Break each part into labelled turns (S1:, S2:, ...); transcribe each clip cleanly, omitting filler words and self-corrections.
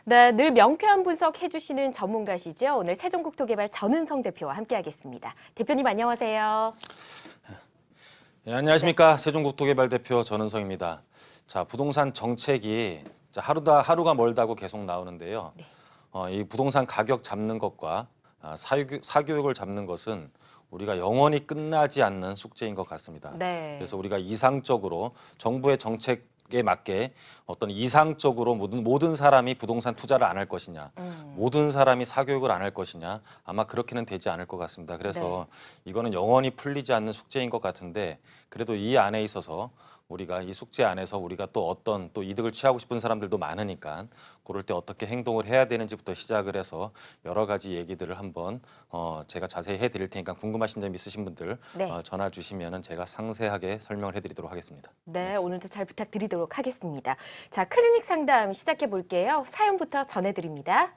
S1: 네, 늘 명쾌한 분석 해주시는 전문가시죠. 오늘 세종국토개발 전은성 대표와 함께하겠습니다. 대표님 안녕하세요.
S2: 네, 안녕하십니까. 세종국토개발 대표 전은성입니다. 자, 부동산 정책이 하루가 멀다고 계속 나오는데요.
S1: 네.
S2: 이 부동산 가격 잡는 것과 사교육을 잡는 것은 우리가 영원히 끝나지 않는 숙제인 것 같습니다.
S1: 네.
S2: 그래서 우리가 이상적으로 정부의 정책에 맞게 어떤 이상적으로 모든 사람이 부동산 투자를 안 할 것이냐, 모든 사람이 사교육을 안 할 것이냐, 아마 그렇게는 되지 않을 것 같습니다. 그래서 이거는 영원히 풀리지 않는 숙제인 것 같은데 그래도 이 안에 있어서 우리가 이 숙제 안에서 우리가 또 어떤 또 이득을 취하고 싶은 사람들도 많으니까 그럴 때 어떻게 행동을 해야 되는지부터 시작을 해서 여러 가지 얘기들을 한번 제가 자세히 해드릴 테니까 궁금하신 점 있으신 분들 전화 주시면은 제가 상세하게 설명을 해드리도록 하겠습니다.
S1: 네, 오늘도 잘 부탁드리도록 하겠습니다. 자, 클리닉 상담 시작해 볼게요. 사연부터 전해드립니다.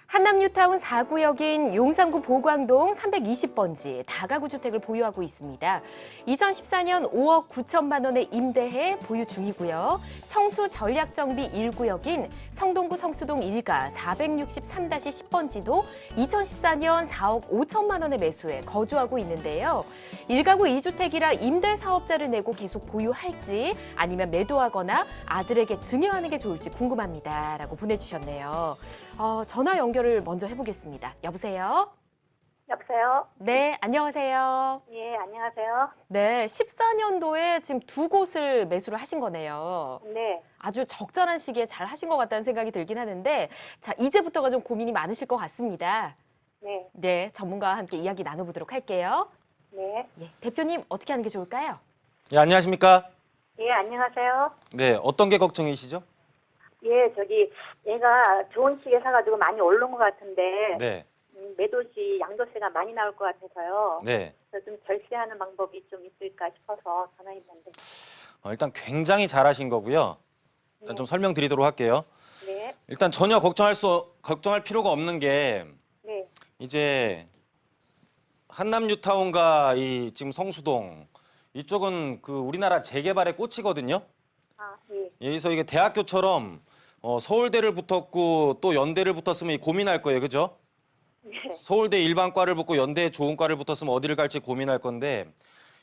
S1: 한남뉴타운 4구역인 용산구 보광동 320번지 다가구 주택을 보유하고 있습니다. 2014년 5억 9천만 원에 임대해 보유 중이고요. 성수 전략정비 1구역인 성동구 성수동 1가 463-10번지도 2014년 4억 5천만 원에 매수해 거주하고 있는데요. 1가구 2주택이라 임대 사업자를 내고 계속 보유할지 아니면 매도하거나 아들에게 증여하는 게 좋을지 궁금합니다. 라고 보내주셨네요. 전화 연결을 먼저 해보겠습니다. 여보세요?
S3: 여보세요?
S1: 네, 안녕하세요.
S3: 예, 안녕하세요.
S1: 네, 14년도에 지금 두 곳을 매수를 하신 거네요.
S3: 네.
S1: 아주 적절한 시기에 잘 하신 것 같다는 생각이 들긴 하는데 자, 이제부터가 좀 고민이 많으실 것 같습니다.
S3: 네.
S1: 네, 전문가와 함께 이야기 나눠보도록 할게요.
S3: 네.
S1: 예, 대표님 어떻게 하는 게 좋을까요?
S2: 예, 안녕하십니까?
S3: 예, 안녕하세요.
S2: 네, 어떤 게 걱정이시죠?
S3: 예, 얘가 좋은 시기에 사가지고 많이 오른 것 같은데,
S2: 네,
S3: 매도시 양도세가 많이 나올 것 같아서요.
S2: 네.
S3: 그래서 좀 절세하는 방법이 좀 있을까 싶어서 전화했는데.
S2: 일단 굉장히 잘하신 거고요. 일단 좀 설명드리도록 할게요.
S3: 네.
S2: 일단 전혀 걱정할 필요가 없는 게
S3: 네.
S2: 이제 한남뉴타운과 이 지금 성수동 이쪽은 그 우리나라 재개발의 꽃이거든요.
S3: 아, 예.
S2: 여기서 이게 대학교처럼 서울대를 붙었고 또 연대를 붙었으면 고민할 거예요, 그죠?
S3: 네.
S2: 서울대 일반과를 붙고 연대 좋은 과를 붙었으면 어디를 갈지 고민할 건데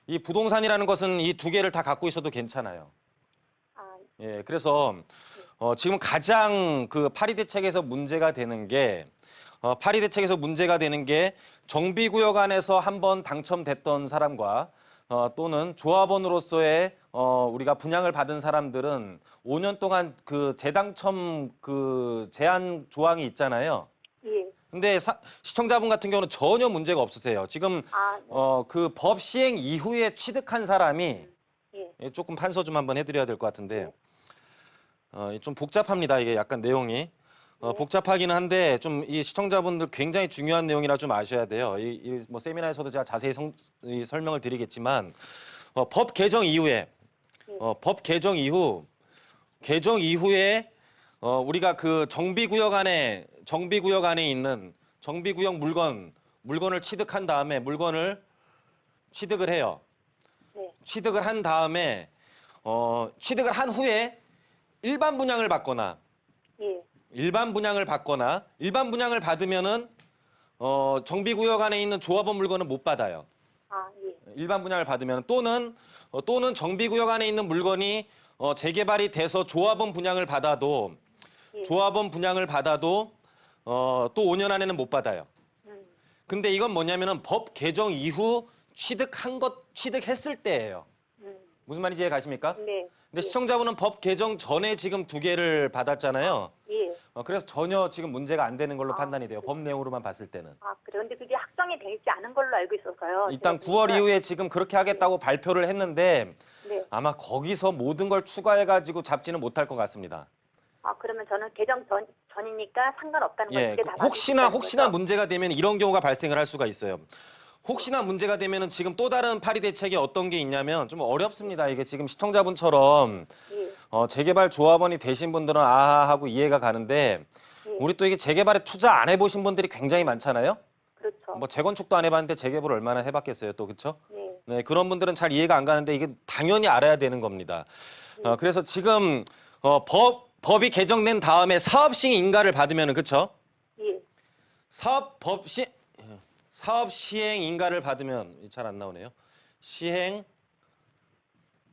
S2: 이 부동산이라는 것은 이 두 개를 다 갖고 있어도 괜찮아요.
S3: 아,
S2: 예, 그래서 지금 가장 그 파리 대책에서 문제가 되는 게 정비구역 안에서 한번 당첨됐던 사람과 또는 조합원으로서의 우리가 분양을 받은 사람들은 5년 동안 그 재당첨 그 제한 조항이 있잖아요.
S3: 예.
S2: 근데 시청자분 같은 경우는 전혀 문제가 없으세요. 지금
S3: 아, 네.
S2: 그 법 시행 이후에 취득한 사람이
S3: 예.
S2: 조금 판서 좀 한번 해드려야 될 것 같은데 좀 복잡합니다. 이게 약간 내용이 복잡하기는 한데 좀 이 시청자분들 굉장히 중요한 내용이라 좀 아셔야 돼요. 뭐 세미나에서도 제가 자세히 설명을 드리겠지만 법 개정 이후에 우리가 그 정비구역 안에 있는 정비구역 물건을 취득한 다음에 물건을 취득을 해요.
S3: 네.
S2: 취득을 한 다음에 취득을 한 후에 일반 분양을 받거나
S3: 예.
S2: 일반 분양을 받으면은 정비구역 안에 있는 조합원 물건은 못 받아요.
S3: 아, 예.
S2: 일반 분양을 받으면 또는 정비구역 안에 있는 물건이 재개발이 돼서 조합원 분양을 받아도 또 5년 안에는 못 받아요. 근데 이건 뭐냐면은 법 개정 이후 취득했을 때예요. 무슨 말인지 이해 가십니까?
S3: 네.
S2: 근데 시청자분은 법 개정 전에 지금 두 개를 받았잖아요.
S3: 예.
S2: 그래서 전혀 지금 문제가 안 되는 걸로 판단이 돼요. 법 내용으로만 봤을 때는.
S3: 아, 그래. 근데 그게 확정이 되지 않은 걸로 알고 있어서요.
S2: 일단
S3: 제가
S2: 9월 이후에 지금 그렇게 하겠다고 발표를 했는데
S3: 네.
S2: 아마 거기서 모든 걸 추가해가지고 잡지는 못할 것 같습니다.
S3: 아, 그러면 저는 개정 전이니까 상관없다는 거죠.
S2: 예, 혹시나 문제가 되면 이런 경우가 발생을 할 수가 있어요. 혹시나 문제가 되면은 지금 또 다른 파리 대책에 어떤 게 있냐면 좀 어렵습니다. 이게 지금 시청자분처럼
S3: 예.
S2: 재개발 조합원이 되신 분들은 아하 하고 이해가 가는데 우리 또 이게 재개발에 투자 안 해보신 분들이 굉장히 많잖아요.
S3: 그렇죠.
S2: 뭐 재건축도 안 해봤는데 재개발 얼마나 해봤겠어요, 또 그렇죠?
S3: 네.
S2: 네, 그런 분들은 잘 이해가 안 가는데 이게 당연히 알아야 되는 겁니다. 그래서 지금 법이 개정된 다음에 사업 시행 인가를 받으면은 그쵸?
S3: 예.
S2: 사업 시행 인가를 받으면 잘 안 나오네요. 시행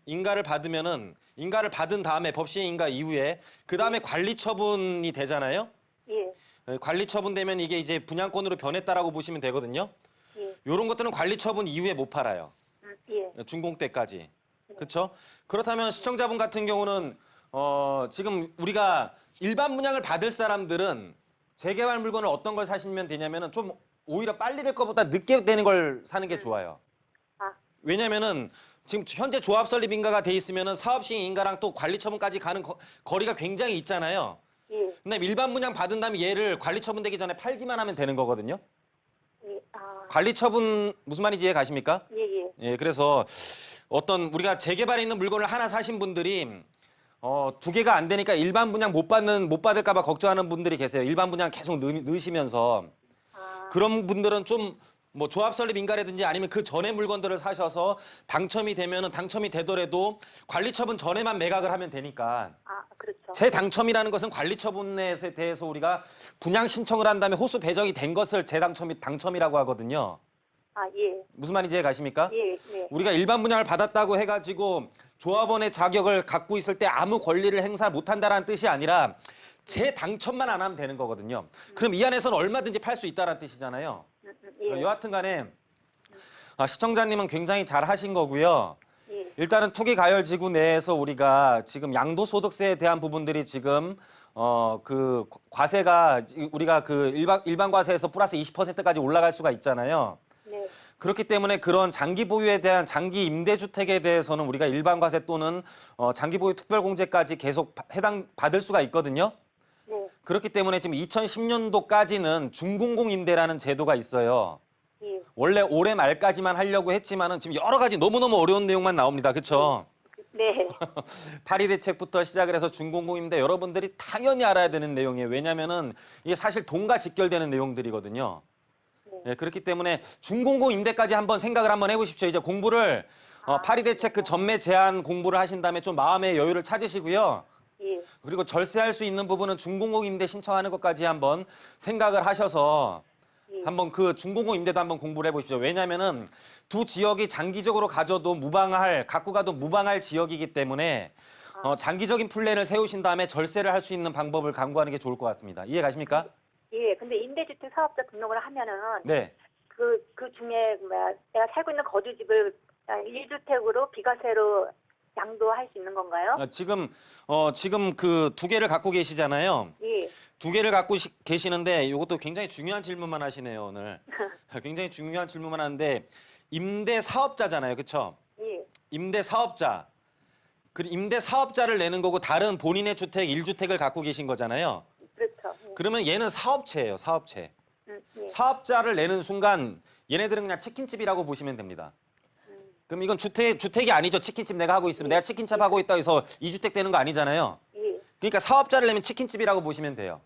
S2: 인가를 받으면은 인가를 받은 다음에 법 시행 인가 이후에 그 다음에 관리 처분이 되잖아요.
S3: 예.
S2: 관리 처분 되면 이게 이제 분양권으로 변했다라고 보시면 되거든요.
S3: 예.
S2: 이런 것들은 관리 처분 이후에 못 팔아요.
S3: 예.
S2: 준공 때까지. 그렇죠? 그렇다면 시청자분 같은 경우는 지금 우리가 일반 분양을 받을 사람들은 재개발 물건을 어떤 걸 사시면 되냐면은 좀 오히려 빨리 될 것보다 늦게 되는 걸 사는 게 좋아요.
S3: 아,
S2: 왜냐면은 지금 현재 조합 설립 인가가 돼 있으면은 사업 시행 인가랑 또 관리 처분까지 가는 거리가 굉장히 있잖아요.
S3: 예.
S2: 근데 일반 분양 받은 다음에 얘를 관리 처분되기 전에 팔기만 하면 되는 거거든요.
S3: 예. 아,
S2: 관리 처분 무슨 말인지 이해 가십니까?
S3: 예, 예.
S2: 예, 그래서 어떤 우리가 재개발에 있는 물건을 하나 사신 분들이 두 개가 안 되니까 일반 분양 못 받을까 봐 걱정하는 분들이 계세요. 일반 분양 계속 넣으시면서
S3: 아,
S2: 그런 분들은 좀 뭐 조합 설립 인가라든지 아니면 그 전에 물건들을 사셔서 당첨이 되면은 당첨이 되더라도 관리 처분 전에만 매각을 하면 되니까
S3: 아, 그렇죠.
S2: 재당첨이라는 것은 관리 처분에 대해서 우리가 분양 신청을 한 다음에 호수 배정이 된 것을 당첨이라고 하거든요.
S3: 아, 예.
S2: 무슨 말인지 이해 가십니까?
S3: 예, 예.
S2: 우리가 일반 분양을 받았다고 해가지고 조합원의 자격을 갖고 있을 때 아무 권리를 행사 못한다라는 뜻이 아니라 재당첨만 안 하면 되는 거거든요. 그럼 이 안에서는 얼마든지 팔 수 있다는 뜻이잖아요.
S3: 예.
S2: 여하튼 간에 시청자님은 굉장히 잘 하신 거고요.
S3: 예.
S2: 일단은 투기가열지구 내에서 우리가 지금 양도소득세에 대한 부분들이 지금 그 과세가 우리가 그 일반 과세에서 플러스 20%까지 올라갈 수가 있잖아요.
S3: 네.
S2: 그렇기 때문에 그런 장기 보유에 대한 장기 임대주택에 대해서는 우리가 일반 과세 또는 장기 보유 특별공제까지 계속 받을 수가 있거든요.
S3: 네.
S2: 그렇기 때문에 지금 2010년도까지는 준공공 임대라는 제도가 있어요.
S3: 예.
S2: 원래 올해 말까지만 하려고 했지만은 지금 여러 가지 너무너무 어려운 내용만 나옵니다. 그렇죠?
S3: 네.
S2: 파리 대책부터 시작을 해서 준공공 임대 여러분들이 당연히 알아야 되는 내용이에요. 왜냐면은 이게 사실 돈과 직결되는 내용들이거든요. 네, 그렇기 때문에 준공공 임대까지 한번 생각을 한번 해보십시오. 이제 공부를 파리 대책 그 전매 제한 공부를 하신 다음에 좀 마음의 여유를 찾으시고요.
S3: 예.
S2: 그리고 절세할 수 있는 부분은 준공공 임대 신청하는 것까지 한번 생각을 하셔서 한번 그 준공공 임대도 한번 공부를 해보십시오. 왜냐하면은 두 지역이 장기적으로 가져도 갖고 가도 무방할 지역이기 때문에 장기적인 플랜을 세우신 다음에 절세를 할 수 있는 방법을 강구하는 게 좋을 것 같습니다. 이해 가십니까?
S3: 예. 근데 임대주택 사업자 등록을 하면은
S2: 네.
S3: 그 중에 내가 살고 있는 거주집을 1주택으로 비과세로 양도할 수 있는 건가요?
S2: 지금 그 두 개를 갖고 계시잖아요.
S3: 예.
S2: 두 개를 갖고 계시는데 이것도 굉장히 중요한 질문만 하시네요, 오늘. 굉장히 중요한 질문만 하는데 임대 사업자잖아요. 그렇죠?
S3: 예.
S2: 임대 사업자. 그 임대 사업자를 내는 거고 다른 본인의 주택 1주택을 갖고 계신 거잖아요.
S3: 그렇죠.
S2: 그러면 얘는 사업체예요, 사업체.
S3: 예.
S2: 사업자를 내는 순간 얘네들은 그냥 치킨집이라고 보시면 됩니다. 그럼 이건 주택이 아니죠. 치킨집 내가 하고 있으면 내가 치킨집 하고 있다 해서 2주택 되는 거 아니잖아요.
S3: 예.
S2: 그러니까 사업자를 내면 치킨집이라고 보시면 돼요.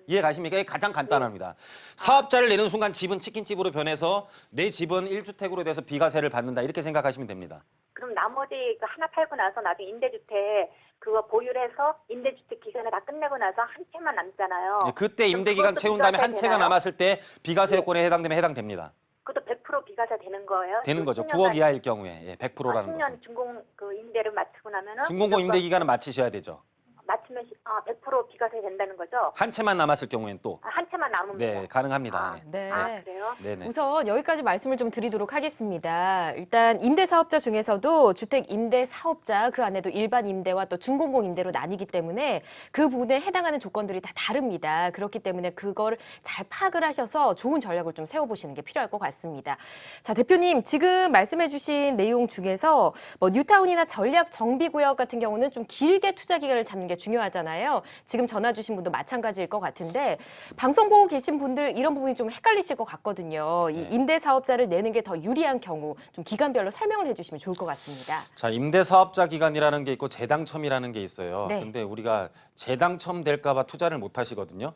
S2: 이해 가십니까? 이게 가장 간단합니다. 사업자를 내는 순간 집은 치킨집으로 변해서 내 집은 1주택으로 돼서 비과세를 받는다. 이렇게 생각하시면 됩니다.
S3: 그럼 나머지 그 하나 팔고 나서 나중에 임대주택 그거 보유를 해서 임대주택 기간을 다 끝내고 나서 한 채만 남잖아요.
S2: 그때
S3: 그럼
S2: 임대기간
S3: 그것도
S2: 채운 다음에 한
S3: 비과세
S2: 채가
S3: 되나요?
S2: 남았을 때 비과세 요건에 해당되면 해당됩니다.
S3: 그것도 100% 비과세 되는 거예요?
S2: 되는 거죠.
S3: 10년
S2: 9억 이하일 경우에 100%라는
S3: 10년
S2: 것은.
S3: 준공 그 임대를 마치고 나면은
S2: 준공고 임대 기간은 마치셔야 되죠.
S3: 마치면 100% 비과세 된다는 거죠?
S2: 한 채만 남았을 경우에는 또
S3: 한 채만 남으면
S2: 네, 가능합니다. 네.
S1: 네.
S3: 그래요?
S2: 네네.
S1: 우선 여기까지 말씀을 좀 드리도록 하겠습니다. 일단 임대 사업자 중에서도 주택 임대 사업자 그 안에도 일반 임대와 또 준공공 임대로 나뉘기 때문에 그 부분에 해당하는 조건들이 다 다릅니다. 그렇기 때문에 그걸 잘 파악을 하셔서 좋은 전략을 좀 세워보시는 게 필요할 것 같습니다. 자, 대표님 지금 말씀해주신 내용 중에서 뭐 뉴타운이나 전략 정비구역 같은 경우는 좀 길게 투자 기간을 잡는 게 중요하잖아요. 지금 전화 주신 분도 마찬가지일 것 같은데 방송 보고 계신 분들 이런 부분이 좀 헷갈리실 것 같거든요. 이 임대 사업자를 내는 게 더 유리한 경우 좀 기간별로 설명을 해주시면 좋을 것 같습니다.
S2: 자, 임대 사업자 기간이라는 게 있고 재당첨이라는 게 있어요.
S1: 네.
S2: 근데 우리가 재당첨 될까 봐 투자를 못 하시거든요.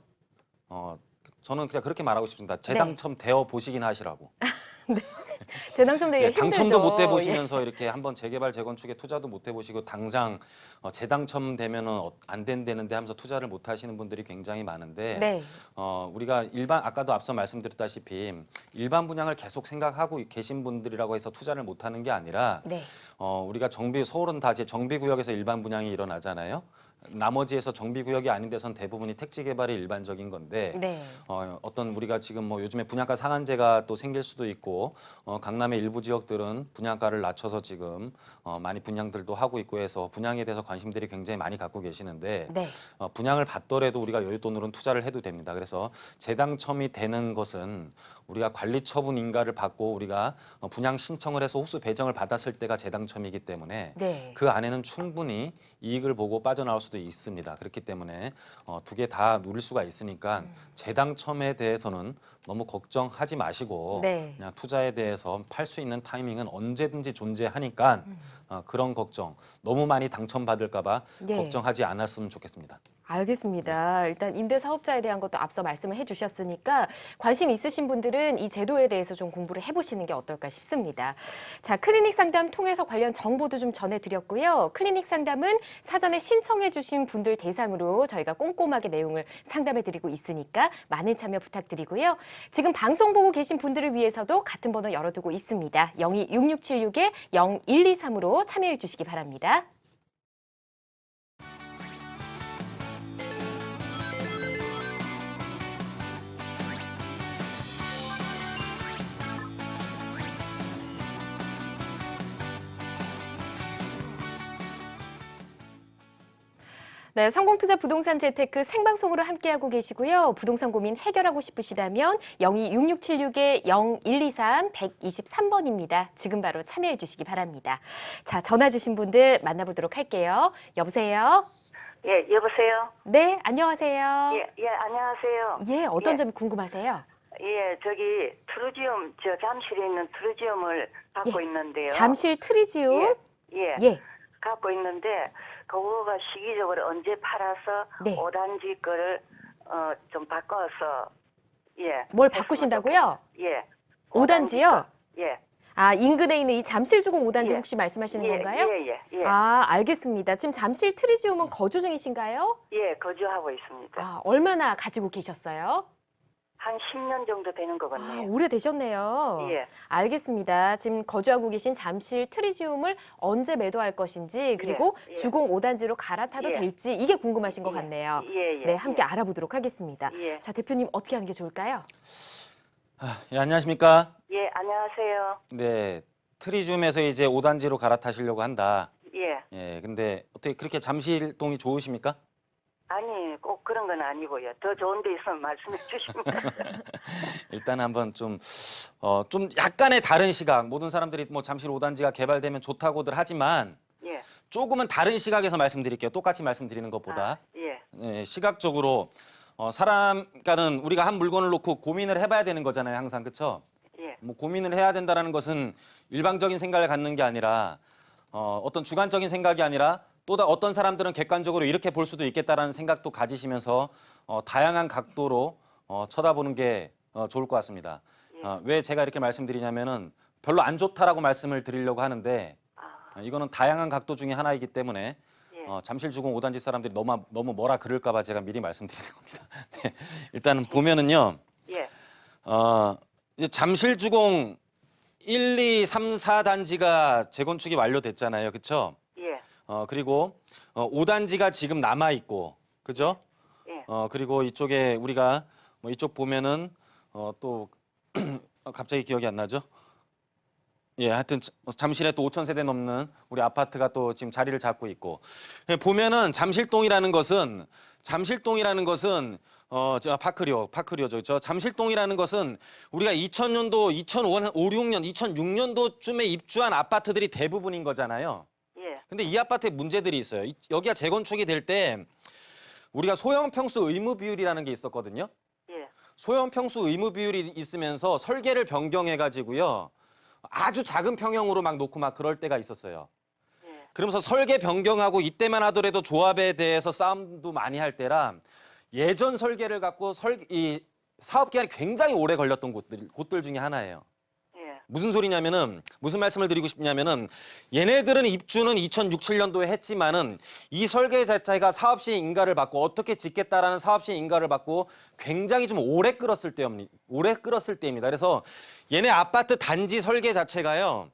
S2: 저는 그냥 그렇게 말하고 싶습니다. 재당첨 되어 보시긴 하시라고.
S1: 재당첨되기가
S2: 예,
S1: 힘들죠.
S2: 당첨도 못
S1: 예.
S2: 해보시면서 이렇게 한번 재개발 재건축에 투자도 못 해보시고 당장 재당첨되면은 안 된다는데 하면서 투자를 못 하시는 분들이 굉장히 많은데
S1: 네.
S2: 우리가 아까도 앞서 말씀드렸다시피 일반 분양을 계속 생각하고 계신 분들이라고 해서 투자를 못 하는 게 아니라
S1: 네.
S2: 우리가 서울은 다 이제 정비구역에서 일반 분양이 일어나잖아요. 나머지에서 정비구역이 아닌 데선 대부분이 택지 개발이 일반적인 건데
S1: 네.
S2: 어떤 우리가 지금 뭐 요즘에 분양가 상한제가 또 생길 수도 있고 강남의 일부 지역들은 분양가를 낮춰서 지금 많이 분양들도 하고 있고 해서 분양에 대해서 관심들이 굉장히 많이 갖고 계시는데
S1: 네.
S2: 분양을 받더라도 우리가 여윳돈으로는 투자를 해도 됩니다. 그래서 재당첨이 되는 것은 우리가 관리처분 인가를 받고 우리가 분양 신청을 해서 호수 배정을 받았을 때가 재당첨이기 때문에
S1: 네.
S2: 그 안에는 충분히 이익을 보고 빠져나올 수도 있습니다. 그렇기 때문에 두 개 다 누릴 수가 있으니까 재당첨에 대해서는 너무 걱정하지 마시고
S1: 네.
S2: 그냥 투자에 대해서 팔 수 있는 타이밍은 언제든지 존재하니까 그런 걱정 너무 많이 당첨받을까 봐
S1: 네.
S2: 걱정하지 않았으면 좋겠습니다.
S1: 알겠습니다. 일단 임대사업자에 대한 것도 앞서 말씀을 해주셨으니까 관심 있으신 분들은 이 제도에 대해서 좀 공부를 해보시는 게 어떨까 싶습니다. 자, 클리닉 상담 통해서 관련 정보도 좀 전해드렸고요. 클리닉 상담은 사전에 신청해주신 분들 대상으로 저희가 꼼꼼하게 내용을 상담해드리고 있으니까 많은 참여 부탁드리고요. 지금 방송 보고 계신 분들을 위해서도 같은 번호 열어두고 있습니다. 0266-0123으로 참여해 주시기 바랍니다. 네, 성공투자 부동산 재테크 생방송으로 함께하고 계시고요. 부동산 고민 해결하고 싶으시다면 0266-0123 123번입니다. 지금 바로 참여해 주시기 바랍니다. 자, 전화 주신 분들 만나보도록 할게요. 여보세요?
S3: 예, 여보세요?
S1: 네, 안녕하세요.
S3: 예, 안녕하세요.
S1: 예, 어떤
S3: 예.
S1: 점이 궁금하세요?
S3: 예, 저기 트루지움, 잠실에 있는 트루지움을 갖고 있는데요.
S1: 잠실 트리지움?
S3: 예,
S1: 예.
S3: 갖고 있는데 그거가 시기적으로 언제 팔아서
S1: 네.
S3: 5단지 거를 좀 바꿔서
S1: 뭘 바꾸신다고요?
S3: 예.
S1: 5단지요?
S3: 예.
S1: 아, 인근에 있는 이 잠실주공 5단지
S3: 예.
S1: 혹시 말씀하시는
S3: 예,
S1: 건가요?
S3: 예.
S1: 아, 알겠습니다. 지금 잠실 트리지움은 거주 중이신가요?
S3: 예, 거주하고 있습니다.
S1: 아, 얼마나 가지고 계셨어요?
S3: 한 10년 정도 되는 것
S1: 아,
S3: 같네요.
S1: 오래되셨네요.
S3: 예.
S1: 알겠습니다. 지금 거주하고 계신 잠실 트리지움을 언제 매도할 것인지 그리고
S3: 예.
S1: 주공 5단지로 갈아타도
S3: 예.
S1: 될지 이게 궁금하신 것
S3: 예.
S1: 같네요.
S3: 예.
S1: 네, 함께 알아보도록 하겠습니다.
S3: 예.
S1: 자, 대표님 어떻게 하는 게 좋을까요?
S2: 예, 안녕하십니까?
S3: 예, 안녕하세요.
S2: 네, 트리줌에서 이제 5단지로 갈아타시려고 한다.
S3: 예.
S2: 예, 근데 어떻게 그렇게 잠실동이 좋으십니까?
S3: 아니, 꼭 그런 건 아니고요. 더 좋은 데 있으면 말씀해 주시면.
S2: 일단 한번 좀 약간의 다른 시각, 모든 사람들이 뭐 잠실 5단지가 개발되면 좋다고들 하지만
S3: 예.
S2: 조금은 다른 시각에서 말씀드릴게요. 똑같이 말씀드리는 것보다.
S3: 예.
S2: 예, 시각적으로 그러니까는 우리가 한 물건을 놓고 고민을 해봐야 되는 거잖아요, 항상. 그렇죠?
S3: 예.
S2: 뭐 고민을 해야 된다는 것은 일방적인 생각을 갖는 게 아니라 어떤 주관적인 생각이 아니라 또 어떤 사람들은 객관적으로 이렇게 볼 수도 있겠다라는 생각도 가지시면서 다양한 각도로 쳐다보는 게 좋을 것 같습니다. 왜 제가 이렇게 말씀드리냐면은 별로 안 좋다라고 말씀을 드리려고 하는데 이거는 다양한 각도 중에 하나이기 때문에
S3: 예.
S2: 잠실주공 5단지 사람들이 너무 뭐라 그럴까 봐 제가 미리 말씀드리는 겁니다. 네, 일단은 보면은요.
S3: 예.
S2: 이제 잠실주공 1, 2, 3, 4단지가 재건축이 완료됐잖아요. 그렇죠?
S3: 예.
S2: 그리고 5단지가 지금 남아 있고. 그죠?
S3: 예.
S2: 그리고 이쪽에 우리가 뭐 이쪽 보면은 또 갑자기 기억이 안 나죠? 예, 하여튼 잠실에 또 5,000세대 넘는 우리 아파트가 또 지금 자리를 잡고 있고. 보면은 잠실동이라는 것은 파크리오죠. 저 잠실동이라는 것은 우리가 2000년도, 2005, 6년, 2006년도쯤에 입주한 아파트들이 대부분인 거잖아요.
S3: 예.
S2: 근데 이 아파트에 문제들이 있어요. 여기가 재건축이 될 때 우리가 소형 평수 의무 비율이라는 게 있었거든요.
S3: 예.
S2: 소형 평수 의무 비율이 있으면서 설계를 변경해 가지고요. 아주 작은 평형으로 막 놓고 막 그럴 때가 있었어요.
S3: 예.
S2: 그러면서 설계 변경하고 이때만 하더라도 조합에 대해서 싸움도 많이 할 때라 예전 설계를 갖고 이 사업 기간이 굉장히 오래 걸렸던 곳들 중에 하나예요.
S3: 예.
S2: 무슨 소리냐면은 무슨 말씀을 드리고 싶냐면은 얘네들은 입주는 2006, 7년도에 했지만은 이 설계 자체가 사업 시행 인가를 받고 어떻게 짓겠다라는 사업 시행 인가를 받고 굉장히 좀 오래 끌었을 때입니다. 그래서 얘네 아파트 단지 설계 자체가요.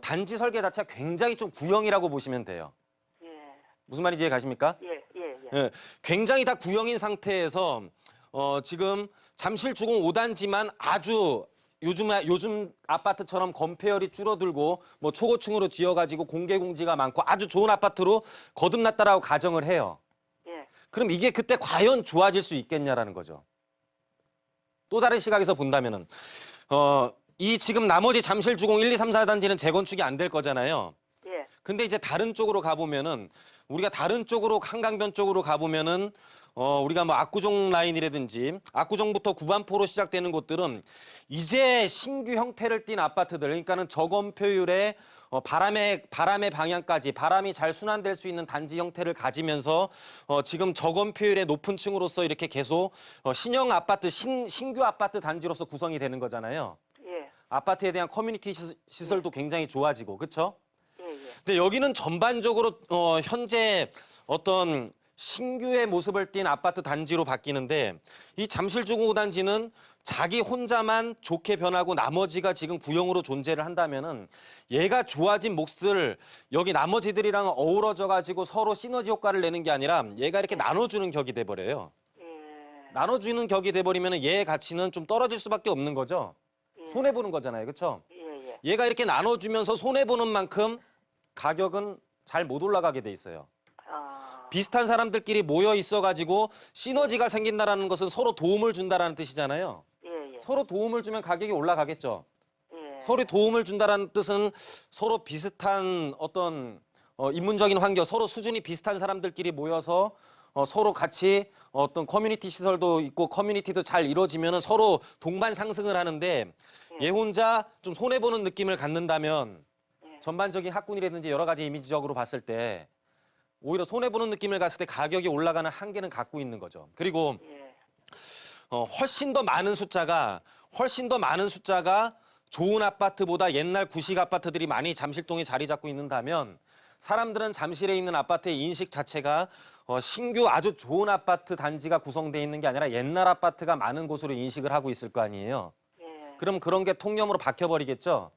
S2: 단지 설계 자체가 굉장히 좀 구형이라고 보시면 돼요.
S4: 예.
S2: 무슨 말인지 이해 가십니까?
S4: 예.
S2: 예, 굉장히 다 구형인 상태에서 지금 잠실주공 5단지만 아주 요즘 아파트처럼 건폐율이 줄어들고 뭐 초고층으로 지어가지고 공개 공지가 많고 아주 좋은 아파트로 거듭났다라고 가정을 해요.
S4: 예.
S2: 그럼 이게 그때 과연 좋아질 수 있겠냐라는 거죠. 또 다른 시각에서 본다면은 이 지금 나머지 잠실주공 1, 2, 3, 4단지는 재건축이 안 될 거잖아요.
S4: 예.
S2: 근데 이제 다른 쪽으로 가보면은 우리가 다른 쪽으로 한강변 쪽으로 가보면은 우리가 뭐 압구정 라인이라든지 압구정부터 구반포로 시작되는 곳들은 이제 신규 형태를 띈 아파트들 그러니까는 저건폐율에 바람의 방향까지 바람이 잘 순환될 수 있는 단지 형태를 가지면서 지금 저건폐율의 높은 층으로서 이렇게 계속 신형 아파트 신규 아파트 단지로서 구성이 되는 거잖아요.
S4: 예.
S2: 아파트에 대한 커뮤니티 시설도 굉장히 좋아지고 그렇죠?
S4: 예.
S2: 근데 여기는 전반적으로 현재 어떤 신규의 모습을 띤 아파트 단지로 바뀌는데 이 잠실주공 5단지는 자기 혼자만 좋게 변하고 나머지가 지금 구형으로 존재를 한다면은 얘가 좋아진 몫을 여기 나머지들이랑 어우러져 가지고 서로 시너지 효과를 내는 게 아니라 얘가 이렇게 나눠주는 격이 돼버려요.
S4: 예.
S2: 나눠주는 격이 돼버리면은 얘의 가치는 좀 떨어질 수밖에 없는 거죠.
S4: 예.
S2: 손해 보는 거잖아요, 그렇죠?
S4: 예.
S2: 얘가 이렇게 나눠주면서 손해 보는 만큼 가격은 잘 못 올라가게 돼 있어요. 비슷한 사람들끼리 모여 있어가지고 시너지가 생긴다라는 것은 서로 도움을 준다라는 뜻이잖아요.
S4: 예.
S2: 서로 도움을 주면 가격이 올라가겠죠.
S4: 예.
S2: 서로 도움을 준다라는 뜻은 서로 비슷한 어떤 인문적인 환경, 서로 수준이 비슷한 사람들끼리 모여서 서로 같이 어떤 커뮤니티 시설도 있고 커뮤니티도 잘 이루어지면 서로 동반 상승을 하는데 얘 혼자 좀 손해보는 느낌을 갖는다면 전반적인 학군이라든지 여러 가지 이미지적으로 봤을 때 오히려 손해보는 느낌을 갔을 때 가격이 올라가는 한계는 갖고 있는 거죠. 그리고
S4: 예.
S2: 훨씬 더 많은 숫자가 좋은 아파트보다 옛날 구식 아파트들이 많이 잠실동에 자리 잡고 있는다면 사람들은 잠실에 있는 아파트의 인식 자체가 신규 아주 좋은 아파트 단지가 구성되어 있는 게 아니라 옛날 아파트가 많은 곳으로 인식을 하고 있을 거 아니에요.
S4: 예.
S2: 그럼 그런 게 통념으로 박혀버리겠죠.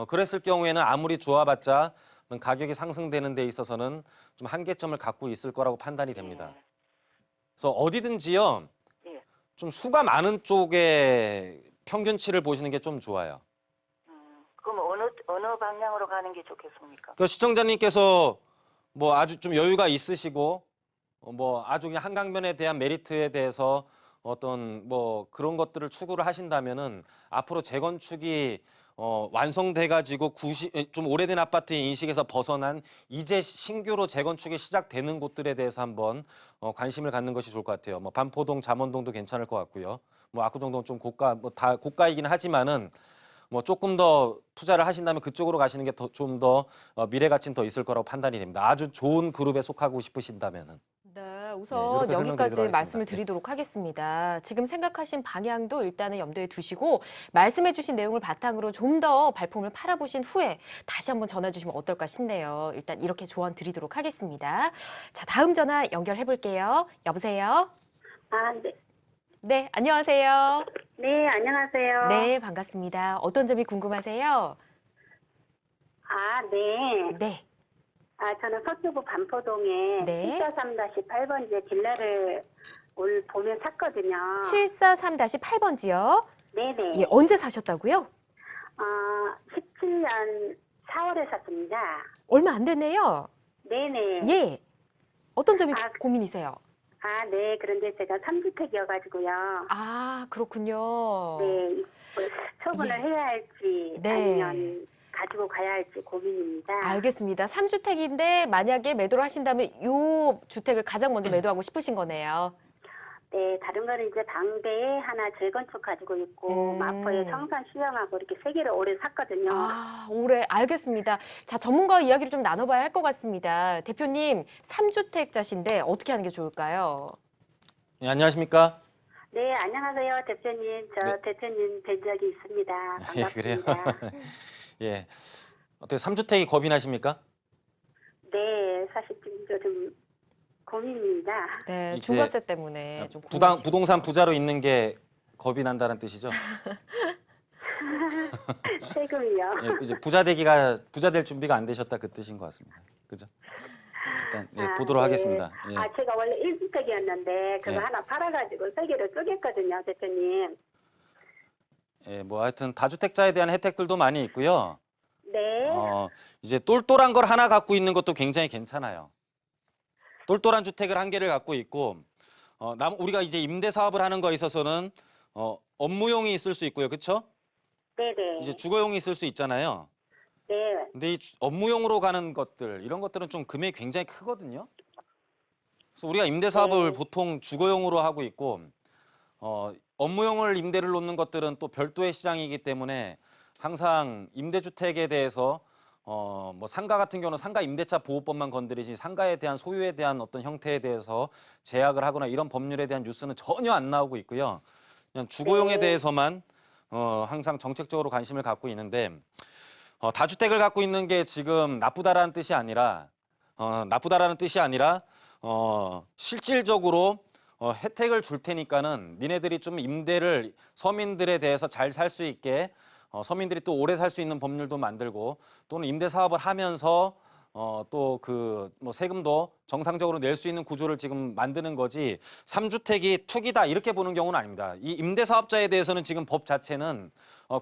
S2: 그랬을 경우에는 아무리 좋아봤자 가격이 상승되는 데 있어서는 좀 한계점을 갖고 있을 거라고 판단이 됩니다. 그래서 어디든지요.
S4: 예.
S2: 좀 수가 많은 쪽에 평균치를 보시는 게 좀 좋아요.
S4: 그럼 어느 방향으로 가는 게 좋겠습니까?
S2: 그 시청자님께서 뭐 아주 좀 여유가 있으시고 뭐 아주 그냥 한강변에 대한 메리트에 대해서 어떤 뭐 그런 것들을 추구를 하신다면은 앞으로 재건축이 완성돼가지고 좀 오래된 아파트의 인식에서 벗어난 이제 신규로 재건축이 시작되는 곳들에 대해서 한번 관심을 갖는 것이 좋을 것 같아요. 뭐 반포동, 잠원동도 괜찮을 것 같고요. 뭐 압구정동 좀 뭐 다 고가이긴 하지만은 뭐 조금 더 투자를 하신다면 그쪽으로 가시는 게 좀 더 미래 가치는 더 있을 거라고 판단이 됩니다. 아주 좋은 그룹에 속하고 싶으신다면은.
S1: 네,
S2: 네,
S1: 우선
S2: 이렇게
S1: 여기까지
S2: 설명드리도록
S1: 말씀을
S2: 하겠습니다.
S1: 드리도록 하겠습니다. 지금 생각하신 방향도 일단은 염두에 두시고 말씀해 주신 내용을 바탕으로 좀 더 발품을 팔아보신 후에 다시 한번 전화 주시면 어떨까 싶네요. 일단 이렇게 조언 드리도록 하겠습니다. 자, 다음 전화 연결해 볼게요. 여보세요?
S3: 아, 네.
S1: 네, 안녕하세요.
S3: 네, 안녕하세요.
S1: 네, 반갑습니다. 어떤 점이 궁금하세요?
S3: 아, 네.
S1: 네.
S3: 아, 저는 서초구 반포동에
S1: 네.
S3: 743-8번지에 빌라를 올 봄에 샀거든요.
S1: 743-8번지요?
S3: 네네.
S1: 예, 언제 사셨다고요?
S3: 17년 4월에 샀습니다.
S1: 얼마 안 됐네요.
S3: 네네.
S1: 예. 어떤 점이
S3: 아,
S1: 고민이세요?
S3: 아, 네. 그런데 제가 3주택이어가지고요.
S1: 아, 그렇군요.
S3: 네. 처분을
S1: 예.
S3: 해야 할지
S1: 네.
S3: 아니면 가지고 가야 할지 고민입니다.
S1: 알겠습니다. 3주택인데 만약에 매도를 하신다면 이 주택을 가장 먼저 매도하고 싶으신 거네요.
S3: 네, 다른 거는 이제 방배에 하나 재건축 가지고 있고 마포에 청산 수영하고 이렇게 세 개를 올해 샀거든요.
S1: 아, 올해 알겠습니다. 자, 전문가와 이야기를 좀 나눠봐야 할 것 같습니다. 대표님, 3주택자신데 어떻게 하는 게 좋을까요?
S2: 네, 안녕하십니까?
S5: 네, 안녕하세요, 대표님. 저
S2: 네.
S5: 대표님 뵌 적이 있습니다.
S2: 예, 그래요.
S5: 반갑습니다.
S2: 예. 어떻게 3주택이 겁이 나십니까?
S5: 네, 사실 좀 고민입니다.
S1: 네,
S2: 이제
S1: 중과세 때문에 좀
S2: 부동산 부자로 있는 게 겁이 난다는 뜻이죠.
S5: 세금이요.
S2: 예, 이제 부자 될 준비가 안 되셨다 그 뜻인 것 같습니다. 그죠? 일단 예, 보도록
S5: 네.
S2: 하겠습니다. 예.
S5: 제가 원래 1주택이었는데 그거
S2: 예.
S5: 하나 팔아가지고 세 개를 쪼갰거든요, 대표님.
S2: 예, 뭐 하여튼 다주택자에 대한 혜택들도 많이 있고요.
S5: 네,
S2: 이제 똘똘한 걸 하나 갖고 있는 것도 굉장히 괜찮아요. 똘똘한 주택을 한 개를 갖고 있고, 우리가 이제 임대 사업을 하는 거에 있어서는 업무용이 있을 수 있고요, 그렇죠?
S5: 네네.
S2: 이제 주거용이 있을 수 있잖아요.
S5: 네,
S2: 근데 이 업무용으로 가는 것들 이런 것들은 좀 금액이 굉장히 크거든요. 그래서 우리가 임대 사업을 보통 주거용으로 하고 있고, 업무용을 임대를 놓는 것들은 또 별도의 시장이기 때문에 항상 임대주택에 대해서 뭐 상가 같은 경우는 상가 임대차 보호법만 건드리지 상가에 대한 소유에 대한 어떤 형태에 대해서 제약을 하거나 이런 법률에 대한 뉴스는 전혀 안 나오고 있고요. 그냥 주거용에 대해서만 항상 정책적으로 관심을 갖고 있는데 다주택을 갖고 있는 게 지금 나쁘다라는 뜻이 아니라 실질적으로 혜택을 줄 테니까는 니네들이 좀 임대를 서민들에 대해서 잘 살 수 있게 서민들이 또 오래 살 수 있는 법률도 만들고 또는 임대 사업을 하면서 또 그 뭐 세금도 정상적으로 낼 수 있는 구조를 지금 만드는 거지 3주택이 투기다 이렇게 보는 경우는 아닙니다. 이 임대 사업자에 대해서는 지금 법 자체는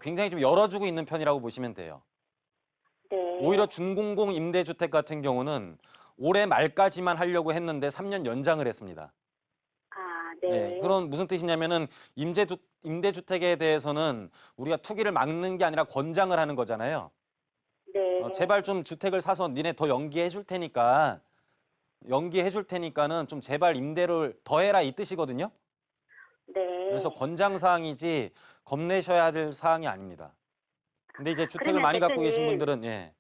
S2: 굉장히 좀 열어주고 있는 편이라고 보시면 돼요.
S5: 네.
S2: 오히려 준공공 임대주택 같은 경우는 올해 말까지만 하려고 했는데 3년 연장을 했습니다.
S5: 네.
S2: 그런 무슨 뜻이냐면은 임대주택에 대해서는 우리가 투기를 막는 게 아니라 권장을 하는 거잖아요.
S5: 네.
S2: 제발 좀 주택을 사서 니네 더 연기해 줄 테니까는 좀 제발 임대를 더 해라 이 뜻이거든요.
S5: 네.
S2: 그래서 권장 사항이지 겁내셔야 될 사항이 아닙니다. 근데 이제 주택을
S5: 그러면
S2: 많이 갖고
S5: 대표님,
S2: 계신 분들은 예.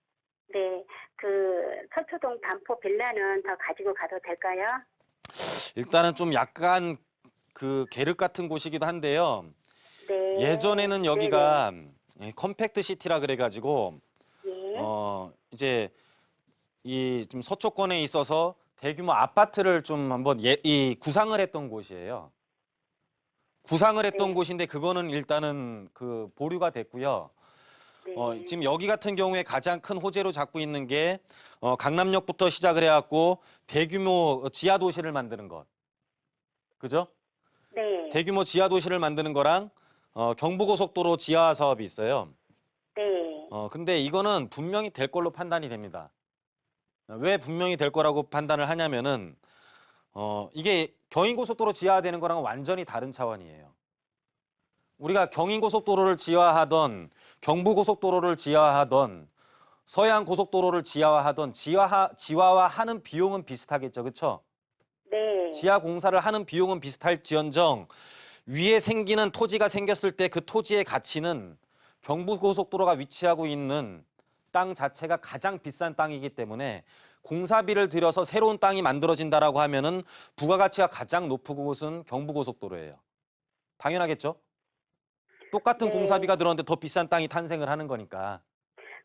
S5: 네, 그 서초동 반포 빌라는 더 가지고 가도 될까요?
S2: 일단은 좀 약간 그 계륵 같은 곳이기도 한데요.
S5: 네.
S2: 예전에는 여기가 컴팩트 시티라 그래가지고
S5: 네.
S2: 이제 이 좀 서초권에 있어서 대규모 아파트를 좀 한번 구상을 했던 곳이에요. 구상을 했던 곳인데 그거는 일단은 그 보류가 됐고요.
S5: 네.
S2: 지금 여기 같은 경우에 가장 큰 호재로 잡고 있는 게 강남역부터 시작을 해갖고 대규모 지하 도시를 만드는 것, 그죠?
S5: 네.
S2: 대규모 지하 도시를 만드는 거랑 경부고속도로 지하 사업이 있어요.
S5: 네.
S2: 근데 이거는 분명히 될 걸로 판단이 됩니다. 왜 분명히 될 거라고 판단을 하냐면은 이게 경인고속도로 지하화되는 거랑은 완전히 다른 차원이에요. 우리가 경인고속도로를 지하화하던 경부고속도로를 지하화하던 서해안고속도로를 지하화하던 지하화하는 비용은 비슷하겠죠, 그렇죠?
S5: 네.
S2: 지하 공사를 하는 비용은 비슷할지언정 위에 생기는 토지가 생겼을 때 그 토지의 가치는 경부고속도로가 위치하고 있는 땅 자체가 가장 비싼 땅이기 때문에 공사비를 들여서 새로운 땅이 만들어진다라고 하면은 부가가치가 가장 높은 곳은 경부고속도로예요. 당연하겠죠? 똑같은
S5: 네.
S2: 공사비가 들었는데 더 비싼 땅이 탄생을 하는 거니까.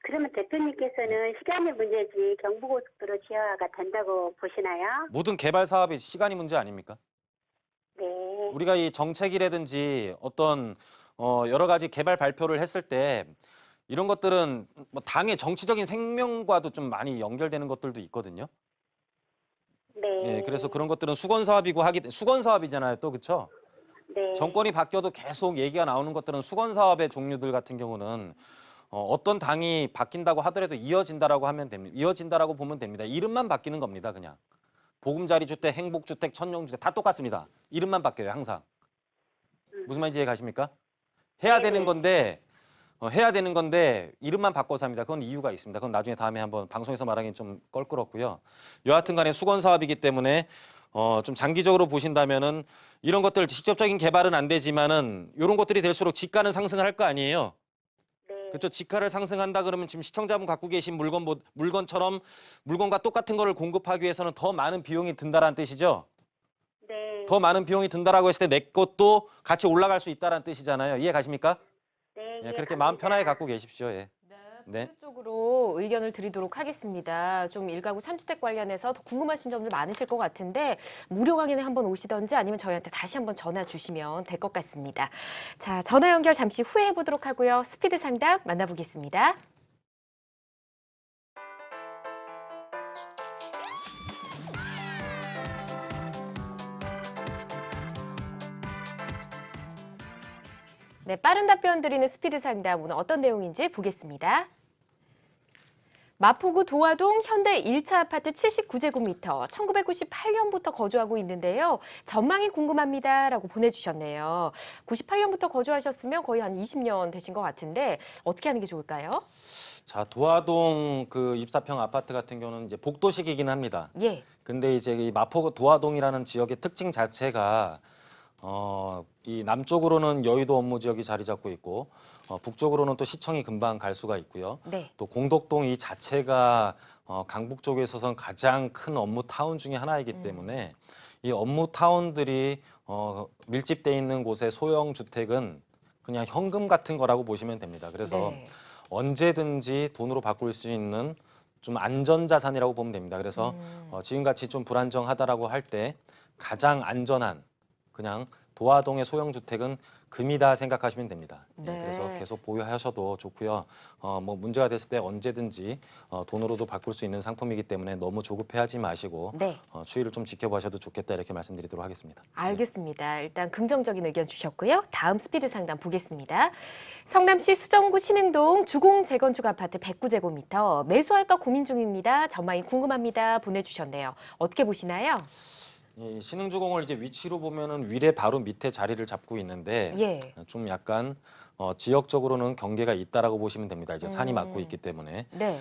S5: 그러면 대표님께서는 시간의 문제지 경부고속도로 지하화가 된다고 보시나요?
S2: 모든 개발 사업이 시간이 문제 아닙니까?
S5: 네.
S2: 우리가 이 정책이라든지 어떤 여러 가지 개발 발표를 했을 때 이런 것들은 뭐 당의 정치적인 생명과도 좀 많이 연결되는 것들도 있거든요.
S5: 네.
S2: 예, 그래서 그런 것들은 수건 사업이잖아요, 또 그렇죠?
S5: 네.
S2: 정권이 바뀌어도 계속 얘기가 나오는 것들은 수건 사업의 종류들 같은 경우는 어떤 당이 바뀐다고 하더라도 이어진다라고 하면 됩니다. 이어진다라고 보면 됩니다. 이름만 바뀌는 겁니다, 그냥. 보금자리 주택, 행복주택, 천룡주택 다 똑같습니다. 이름만 바뀌어요, 항상. 무슨 말인지 이해 가십니까? 해야 되는 건데 이름만 바꿔서 합니다. 그건 이유가 있습니다. 그건 나중에 다음에 한번 방송에서 말하기는 좀 껄끄럽고요. 여하튼 간에 수건 사업이기 때문에 좀 장기적으로 보신다면은 이런 것들 직접적인 개발은 안 되지만은 이런 것들이 될수록 지가는 상승을 할 거 아니에요.
S5: 네.
S2: 그렇죠. 지가를 상승한다 그러면 지금 시청자분 갖고 계신 물건처럼 물건과 똑같은 거를 공급하기 위해서는 더 많은 비용이 든다라는 뜻이죠.
S5: 네.
S2: 더 많은 비용이 든다라고 했을 때 내 것도 같이 올라갈 수 있다는 뜻이잖아요. 이해 가십니까?
S5: 네,
S2: 예, 그렇게 마음 편하게 갖고 계십시오. 예. 네.
S1: 보수 쪽으로 의견을 드리도록 하겠습니다. 좀 1가구 3주택 관련해서 더 궁금하신 점들 많으실 것 같은데 무료 강연에 한번 오시던지 아니면 저희한테 다시 한번 전화 주시면 될 것 같습니다. 자, 전화 연결 잠시 후에 해보도록 하고요. 스피드 상담 만나보겠습니다. 네, 빠른 답변 드리는 스피드 상담 오늘 어떤 내용인지 보겠습니다. 마포구 도화동 현대 1차 아파트 79제곱미터 1998년부터 거주하고 있는데요. 전망이 궁금합니다라고 보내주셨네요. 98년부터 거주하셨으면 거의 한 20년 되신 것 같은데 어떻게 하는 게 좋을까요?
S2: 자, 도화동 그 입사평 아파트 같은 경우는 이제 복도식이긴 합니다.
S1: 예.
S2: 근데 이제 이 마포 도화동이라는 지역의 특징 자체가 이 남쪽으로는 여의도 업무 지역이 자리 잡고 있고 북쪽으로는 또 시청이 금방 갈 수가 있고요.
S1: 네.
S2: 또 공덕동 이 자체가 강북 쪽에 있어서는 가장 큰 업무 타운 중에 하나이기 때문에 이 업무 타운들이 밀집돼 있는 곳의 소형 주택은 그냥 현금 같은 거라고 보시면 됩니다. 그래서
S1: 네.
S2: 언제든지 돈으로 바꿀 수 있는 좀 안전자산이라고 보면 됩니다. 그래서 지금같이 좀 불안정하다라고 할 때 가장 안전한 그냥 도화동의 소형 주택은 금이다 생각하시면 됩니다. 예,
S1: 네.
S2: 그래서 계속 보유하셔도 좋고요. 뭐 문제가 됐을 때 언제든지 돈으로도 바꿀 수 있는 상품이기 때문에 너무 조급해하지 마시고
S1: 네.
S2: 추이를 좀 지켜보셔도 좋겠다 이렇게 말씀드리도록 하겠습니다.
S1: 알겠습니다. 일단 긍정적인 의견 주셨고요. 다음 스피드 상담 보겠습니다. 성남시 수정구 신흥동 주공 재건축 아파트 109제곱미터 매수할까 고민 중입니다. 전망이 궁금합니다. 보내주셨네요. 어떻게 보시나요?
S2: 이 신흥주공을 이제 위치로 보면은 위례 바로 밑에 자리를 잡고 있는데
S1: 예.
S2: 좀 약간 지역적으로는 경계가 있다라고 보시면 됩니다. 이제 산이 막고 있기 때문에.
S1: 네.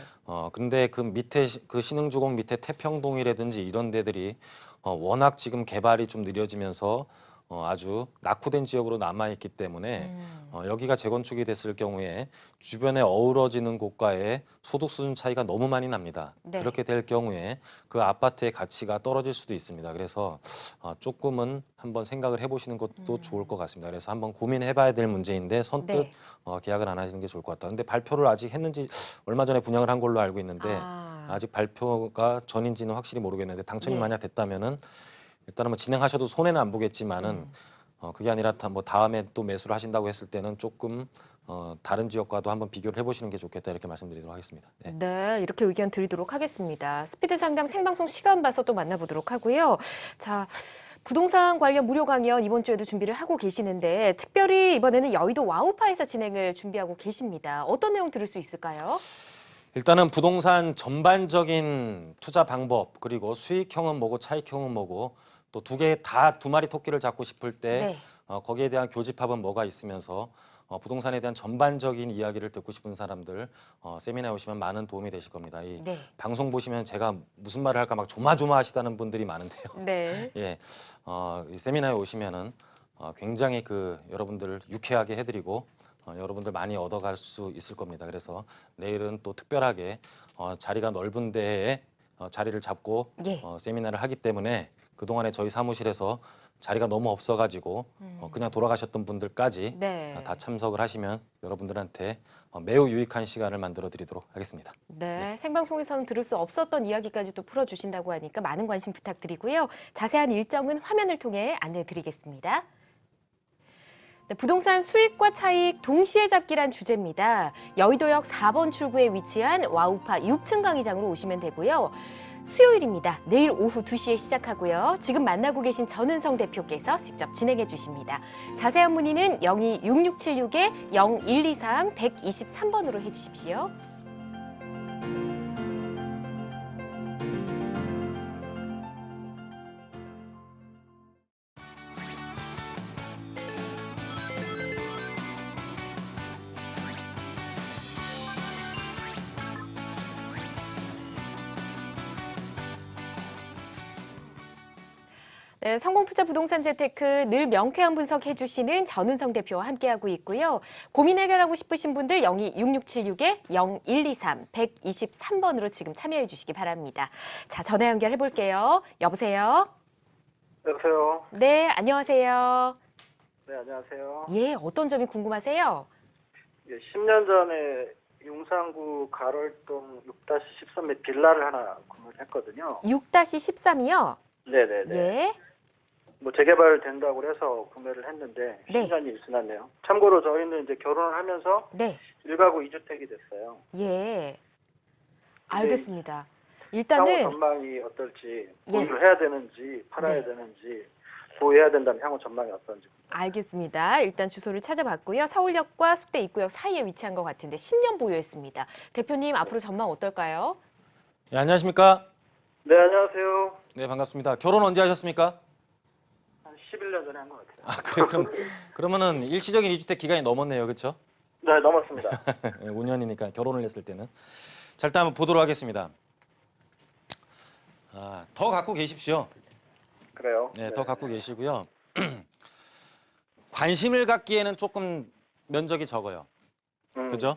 S2: 근데 그 밑에 그 신흥주공 밑에 태평동이라든지 이런 데들이 워낙 지금 개발이 좀 느려지면서 아주 낙후된 지역으로 남아있기 때문에 여기가 재건축이 됐을 경우에 주변에 어우러지는 곳과의 소득 수준 차이가 너무 많이 납니다.
S1: 네.
S2: 그렇게 될 경우에 그 아파트의 가치가 떨어질 수도 있습니다. 그래서 조금은 한번 생각을 해보시는 것도 좋을 것 같습니다. 그래서 한번 고민해봐야 될 문제인데 선뜻
S1: 네.
S2: 계약을 안 하시는 게 좋을 것 같다. 근데 발표를 아직 했는지 얼마 전에 분양을 한 걸로 알고 있는데 아직 발표가 전인지는 확실히 모르겠는데 당첨이
S1: 예.
S2: 만약 됐다면은 일단은 뭐 진행하셔도 손해는 안 보겠지만은 그게 아니라 뭐 다음에 또 매수를 하신다고 했을 때는 조금 다른 지역과도 한번 비교를 해보시는 게 좋겠다 이렇게 말씀드리도록 하겠습니다. 네.
S1: 네, 이렇게 의견 드리도록 하겠습니다. 스피드 상담 생방송 시간 봐서 또 만나보도록 하고요. 자, 부동산 관련 무료 강연 이번 주에도 준비를 하고 계시는데 특별히 이번에는 여의도 와우파에서 진행을 준비하고 계십니다. 어떤 내용 들을 수 있을까요?
S2: 일단은 부동산 전반적인 투자 방법 그리고 수익형은 뭐고 차익형은 뭐고 또 두 마리 토끼를 잡고 싶을 때
S1: 네.
S2: 거기에 대한 교집합은 뭐가 있으면서 부동산에 대한 전반적인 이야기를 듣고 싶은 사람들 세미나에 오시면 많은 도움이 되실 겁니다. 이
S1: 네.
S2: 방송 보시면 제가 무슨 말을 할까 막 조마조마하시다는 분들이 많은데요.
S1: 네.
S2: 예, 이 세미나에 오시면은 굉장히 여러분들을 유쾌하게 해드리고 여러분들 많이 얻어갈 수 있을 겁니다. 그래서 내일은 또 특별하게 자리가 넓은 데에 자리를 잡고
S1: 예.
S2: 세미나를 하기 때문에 그동안에 저희 사무실에서 자리가 너무 없어가지고 그냥 돌아가셨던 분들까지
S1: 네.
S2: 다 참석을 하시면 여러분들한테 매우 유익한 시간을 만들어 드리도록 하겠습니다.
S1: 네, 생방송에서는 들을 수 없었던 이야기까지 또 풀어주신다고 하니까 많은 관심 부탁드리고요. 자세한 일정은 화면을 통해 안내해 드리겠습니다. 네, 부동산 수익과 차익 동시에 잡기란 주제입니다. 여의도역 4번 출구에 위치한 와우파 6층 강의장으로 오시면 되고요. 수요일입니다. 내일 오후 2시에 시작하고요. 지금 만나고 계신 전은성 대표께서 직접 진행해 주십니다. 자세한 문의는 02-6676-0123 123번으로 해주십시오. 네, 성공투자 부동산 재테크 늘 명쾌한 분석해 주시는 전은성 대표와 함께하고 있고요. 고민 해결하고 싶으신 분들 02-6676-0123 123번으로 지금 참여해 주시기 바랍니다. 자, 전화 연결해 볼게요. 여보세요?
S6: 여보세요.
S1: 네, 안녕하세요.
S6: 네, 안녕하세요.
S1: 예, 어떤 점이 궁금하세요?
S6: 예, 10년 전에 용산구 가rol동 6-13에 빌라를 하나 구매를 했거든요.
S1: 6-13이요?
S6: 네네네.
S1: 예.
S6: 뭐 재개발 된다고 해서 구매를 했는데
S1: 네.
S6: 10년이 지났네요. 참고로 저희는 이제 결혼을 하면서
S1: 네.
S6: 1가구 2주택이 됐어요.
S1: 예. 알겠습니다.
S6: 향후
S1: 일단은
S6: 전망이 어떨지,
S1: 예.
S6: 보유를 해야 되는지, 팔아야
S1: 네.
S6: 되는지, 보유해야 된다면 향후 전망이 어떤지.
S1: 알겠습니다. 일단 주소를 찾아봤고요. 서울역과 숙대 입구역 사이에 위치한 것 같은데 10년 보유했습니다. 대표님 앞으로 전망 어떨까요?
S2: 네, 안녕하십니까?
S6: 네, 안녕하세요.
S2: 네, 반갑습니다. 결혼 언제 하셨습니까?
S6: 한 11년 전에 한 것 같아요.
S2: 아, 그래, 그러면은 일시적인 2주택 기간이 넘었네요. 그렇죠?
S6: 네, 넘었습니다.
S2: 5년이니까 결혼을 했을 때는. 자, 일단 한번 보도록 하겠습니다. 더 갖고 계십시오.
S6: 그래요?
S2: 네, 더 갖고 계시고요. 관심을 갖기에는 조금 면적이 적어요. 그죠?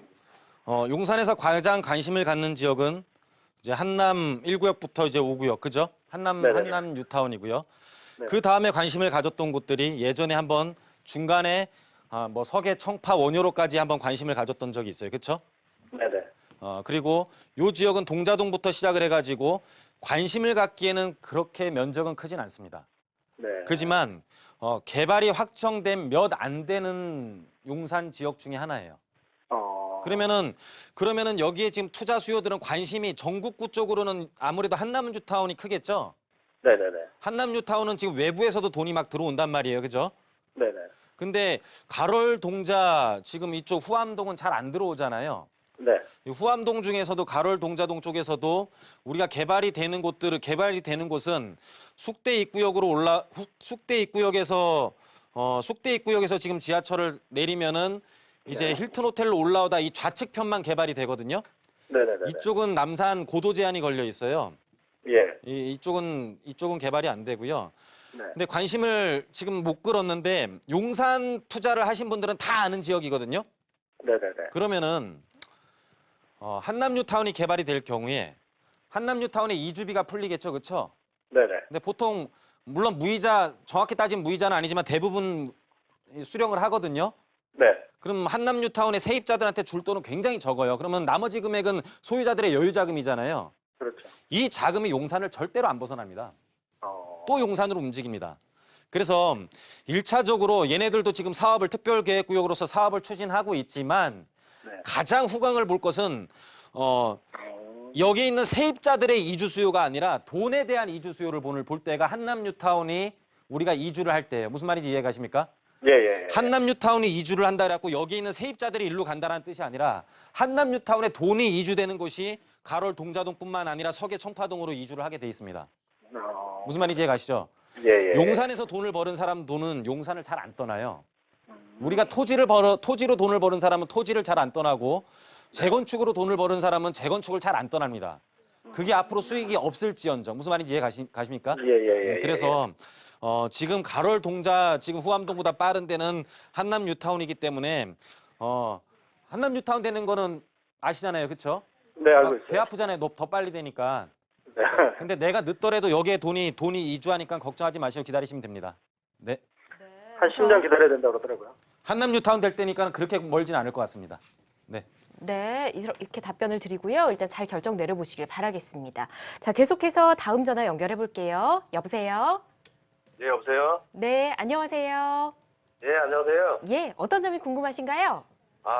S2: 용산에서 가장 관심을 갖는 지역은 이제 한남 1구역부터 이제 5구역, 그죠?
S6: 네네.
S2: 한남 뉴타운이고요.
S6: 네.
S2: 그 다음에 관심을 가졌던 곳들이 예전에 한번 중간에 뭐 서계, 청파, 원효로까지 한번 관심을 가졌던 적이 있어요. 그렇죠?
S6: 네네.
S2: 그리고 요 지역은 동자동부터 시작을 해가지고 관심을 갖기에는 그렇게 면적은 크진 않습니다.
S6: 네.
S2: 그지만 개발이 확정된 몇 안 되는 용산 지역 중에 하나예요. 그러면은 여기에 지금 투자 수요들은 관심이 전국구 쪽으로는 아무래도 한남 뉴타운이 크겠죠?
S6: 네네네.
S2: 한남 뉴타운은 지금 외부에서도 돈이 막 들어온단 말이에요. 그죠?
S6: 네네.
S2: 근데 가롤 동자 지금 이쪽 후암동은 잘 안 들어오잖아요.
S6: 네.
S2: 이 후암동 중에서도 가롤 동자동 쪽에서도 우리가 개발이 되는 곳은 숙대 입구역에서 지금 지하철을 내리면은 이제 힐튼 호텔로 올라오다 이 좌측 편만 개발이 되거든요.
S6: 네네네.
S2: 이쪽은 남산 고도 제한이 걸려 있어요.
S6: 예.
S2: 이쪽은 개발이 안 되고요.
S6: 네.
S2: 근데 관심을 지금 못 끌었는데 용산 투자를 하신 분들은 다 아는 지역이거든요.
S6: 네네네.
S2: 그러면은 한남 뉴타운이 개발이 될 경우에 한남 뉴타운의 이주비가 풀리겠죠, 그렇죠?
S6: 네네.
S2: 근데 보통 물론 무이자 정확히 따지면 무이자는 아니지만 대부분 수령을 하거든요.
S6: 네.
S2: 그럼 한남 뉴타운의 세입자들한테 줄 돈은 굉장히 적어요. 그러면 나머지 금액은 소유자들의 여유 자금이잖아요.
S6: 그렇죠.
S2: 이 자금이 용산을 절대로 안 벗어납니다. 또 용산으로 움직입니다. 그래서 1차적으로 얘네들도 지금 사업을 특별계획구역으로서 사업을 추진하고 있지만
S6: 네.
S2: 가장 후광을 볼 것은 여기 있는 세입자들의 이주 수요가 아니라 돈에 대한 이주 수요를 볼 때가 한남 뉴타운이 우리가 이주를 할 때예요. 무슨 말인지 이해 가십니까?
S6: 예.
S2: 한남 뉴타운이 이주를 한다 그래갖고 여기 있는 세입자들이 일로 간다는 뜻이 아니라 한남 뉴타운에 돈이 이주되는 곳이 가롤 동자동뿐만 아니라 서계 청파동으로 이주를 하게 돼 있습니다. 무슨 말인지 이해 가시죠?
S6: 예.
S2: 용산에서 돈을 버는 사람 돈은 용산을 잘 안 떠나요. 우리가 토지로 돈을 버는 사람은 토지를 잘 안 떠나고 재건축으로 돈을 버는 사람은 재건축을 잘 안 떠납니다. 그게 앞으로 수익이 없을지언정 무슨 말인지 이해 가십니까?
S6: 예.
S2: 그래서 지금 가롤 동자 지금 후암동보다 빠른 데는 한남 뉴타운이기 때문에 한남 뉴타운 되는 거는 아시잖아요, 그렇죠?
S6: 네, 알고 있어요.
S2: 배 아프잖아요, 더 빨리 되니까.
S6: 네.
S2: 근데 내가 늦더라도 여기에 돈이 이주하니까 걱정하지 마시고 기다리시면 됩니다. 네.
S6: 한 10년 기다려야 된다고 그러더라고요.
S2: 한남 뉴타운 될 때니까 그렇게 멀진 않을 것 같습니다. 네.
S1: 네, 이렇게 답변을 드리고요. 일단 잘 결정 내려보시길 바라겠습니다. 자, 계속해서 다음 전화 연결해 볼게요. 여보세요?
S7: 예, 여보세요?
S1: 네, 안녕하세요.
S7: 예, 안녕하세요.
S1: 예, 어떤 점이 궁금하신가요?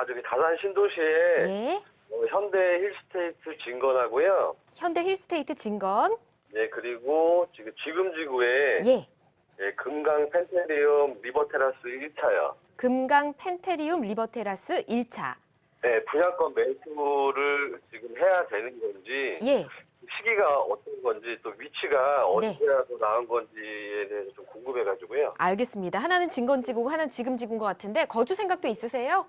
S7: 저기 다산 신도시에
S1: 예,
S7: 현대 힐스테이트 진건하고요.
S1: 현대 힐스테이트 진건.
S7: 예, 그리고 지금 지구에
S1: 예,
S7: 금강 펜테리움 리버테라스 1차요.
S1: 금강 펜테리움 리버테라스 1차.
S7: 예, 분양권 매수를 지금 해야 되는 건지,
S1: 예,
S7: 시기가 어떤 건지, 또 위치가
S1: 네.
S7: 어디라도 나은 건지에 대해서 좀 궁금해가지고요.
S1: 알겠습니다. 하나는 진건지구고 하나는 지금 지구인 것 같은데 거주 생각도 있으세요?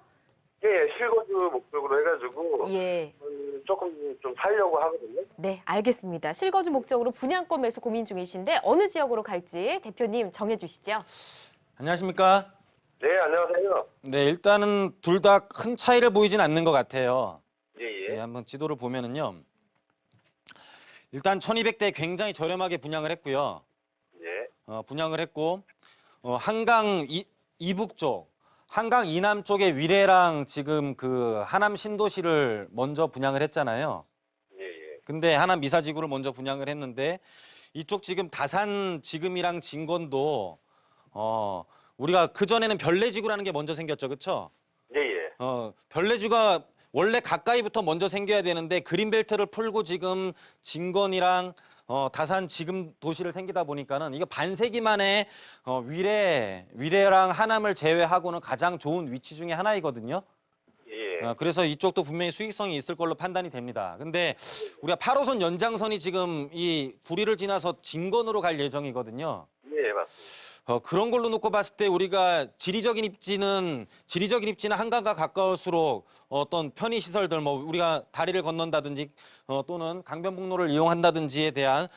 S7: 예, 실거주 목적으로 해가지고
S1: 예,
S7: 조금 좀 살려고 하거든요.
S1: 네, 알겠습니다. 실거주 목적으로 분양권 매수 고민 중이신데 어느 지역으로 갈지 대표님 정해주시죠.
S2: 안녕하십니까?
S7: 네, 안녕하세요.
S2: 네, 일단은 둘 다 큰 차이를 보이진 않는 것 같아요.
S7: 예.
S2: 네, 한번 지도를 보면은요. 일단 1200대 굉장히 저렴하게 분양을 했고요.
S7: 예.
S2: 분양을 했고 한강 이북 쪽, 한강 이남 쪽에 위례랑 지금 그 하남 신도시를 먼저 분양을 했잖아요.
S7: 예, 예.
S2: 근데 하남 미사지구를 먼저 분양을 했는데 이쪽 지금 다산 지금이랑 진건도 우리가 그전에는 별내지구라는 게 먼저 생겼죠. 그렇죠?
S7: 예, 예.
S2: 별내지구가 원래 가까이부터 먼저 생겨야 되는데 그린벨트를 풀고 지금 진건이랑 다산 지금 도시를 생기다 보니까는 이거 반세기 만에 위례랑 하남을 제외하고는 가장 좋은 위치 중에 하나이거든요.
S7: 예.
S2: 그래서 이쪽도 분명히 수익성이 있을 걸로 판단이 됩니다. 근데 우리가 8호선 연장선이 지금 이 구리를 지나서 진건으로 갈 예정이거든요.
S7: 예, 맞습니다.
S2: 그런 걸로 놓고 봤을 때 우리가 지리적인 입지는 한강과 가까울수록 어떤 편의 시설들 뭐 우리가 다리를 건넌다든지 또는 강변북로를 이용한다든지에 대한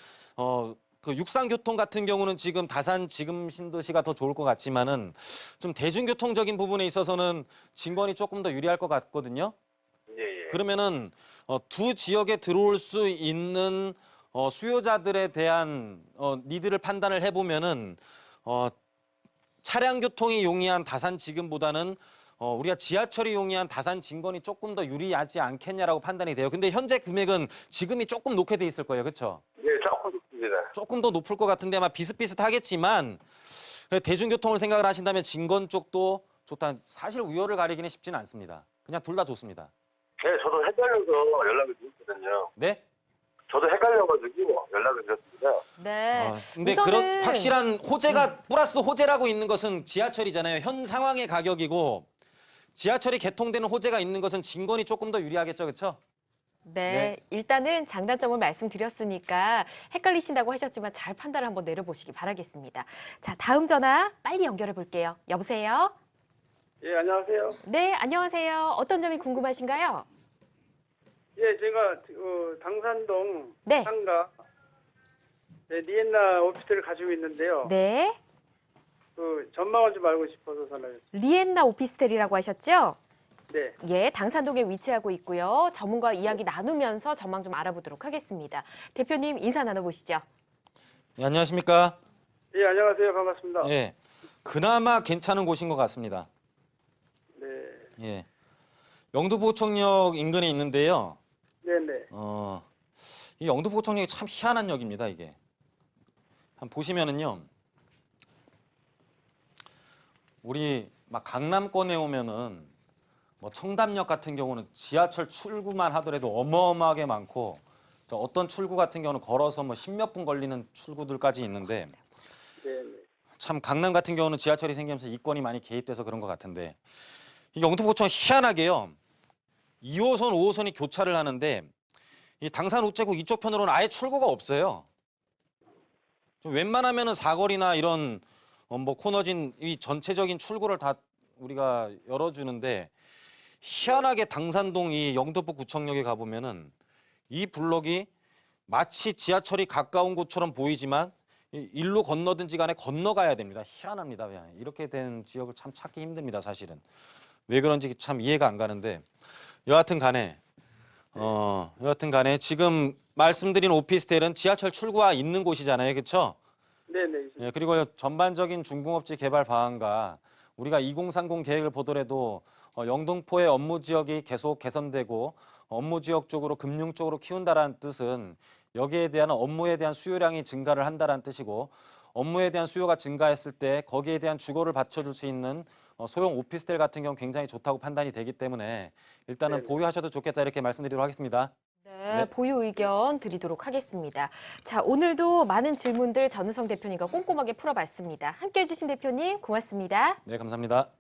S2: 그 육상교통 같은 경우는 지금 다산 지금 신도시가 더 좋을 것 같지만은 좀 대중교통적인 부분에 있어서는 진건이 조금 더 유리할 것 같거든요.
S7: 예, 예.
S2: 그러면은 두 지역에 들어올 수 있는 수요자들에 대한 니드를 판단을 해보면은 차량 교통이 용이한 다산 지금보다는 우리가 지하철이 용이한 다산 진건이 조금 더 유리하지 않겠냐라고 판단이 돼요. 근데 현재 금액은 지금이 조금 높게 돼 있을 거예요. 그렇죠?
S7: 예, 조금 높습니다.
S2: 조금 더 높을 것 같은데 아마 비슷비슷하겠지만 대중교통을 생각을 하신다면 진건 쪽도 좋다. 사실 우열을 가리기는 쉽지는 않습니다. 그냥 둘 다 좋습니다.
S7: 네, 저도 헷갈려서 연락을 드렸거든요.
S2: 네?
S7: 저도 헷갈려가지고 연락을 드렸습니다.
S1: 네.
S2: 근데
S1: 우선은
S2: 그런 확실한 호재가 플러스 호재라고 있는 것은 지하철이잖아요. 현 상황의 가격이고 지하철이 개통되는 호재가 있는 것은 진건이 조금 더 유리하겠죠. 그렇죠?
S1: 네, 일단은 장단점을 말씀드렸으니까 헷갈리신다고 하셨지만 잘 판단을 한번 내려보시기 바라겠습니다. 자, 다음 전화 빨리 연결해 볼게요. 여보세요?
S6: 예, 안녕하세요.
S1: 네, 안녕하세요. 어떤 점이 궁금하신가요?
S6: 예, 제가 당산동
S1: 네.
S6: 상가 리엔나 오피스를 가지고 있는데요.
S1: 네,
S6: 그 전망을 좀 알고 싶어서 전화했습니다.
S1: 리엔나 오피스텔이라고 하셨죠?
S6: 네.
S1: 예, 당산동에 위치하고 있고요. 전문가 이야기 나누면서 전망 좀 알아보도록 하겠습니다. 대표님 인사 나눠보시죠.
S2: 네, 안녕하십니까?
S6: 예, 안녕하세요. 반갑습니다.
S2: 예. 그나마 괜찮은 곳인 것 같습니다.
S6: 네.
S2: 예. 영등포청역 인근에 있는데요.
S6: 네네.
S2: 이 영등포청역이 참 희한한 역입니다, 이게. 한번 보시면은요. 우리 막 강남권에 오면은 뭐 청담역 같은 경우는 지하철 출구만 하더라도 어마어마하게 많고 어떤 출구 같은 경우는 걸어서 뭐 10몇 분 걸리는 출구들까지 있는데
S6: 네네.
S2: 참 강남 같은 경우는 지하철이 생기면서 이권이 많이 개입돼서 그런 것 같은데 이 영등포청 희한하게요. 2호선, 5호선이 교차를 하는데 이 당산 우체국 이쪽 편으로는 아예 출구가 없어요. 좀 웬만하면은 사거리나 이런 뭐 코너진 이 전체적인 출구를 다 우리가 열어주는데 희한하게 당산동 이 영등포 구청역에 가보면은 이 블록이 마치 지하철이 가까운 곳처럼 보이지만 일로 건너든지 간에 건너가야 됩니다. 희한합니다. 이렇게 된 지역을 참 찾기 힘듭니다. 사실은. 왜 그런지 참 이해가 안 가는데 여하튼 간에 지금 말씀드린 오피스텔은 지하철 출구와 있는 곳이잖아요. 그렇죠?
S6: 네네.
S2: 예, 그리고 전반적인 중공업지 개발 방안과 우리가 2030 계획을 보더라도 영등포의 업무 지역이 계속 개선되고 업무 지역 쪽으로 금융 쪽으로 키운다라는 뜻은 여기에 대한 업무에 대한 수요량이 증가를 한다라는 뜻이고 업무에 대한 수요가 증가했을 때 거기에 대한 주거를 받쳐줄 수 있는 소형 오피스텔 같은 경우 굉장히 좋다고 판단이 되기 때문에 일단은
S6: 네.
S2: 보유하셔도 좋겠다 이렇게 말씀드리도록 하겠습니다.
S1: 네, 보유 의견 드리도록 하겠습니다. 자, 오늘도 많은 질문들 전우성 대표님과 꼼꼼하게 풀어봤습니다. 함께해 주신 대표님 고맙습니다.
S2: 네, 감사합니다.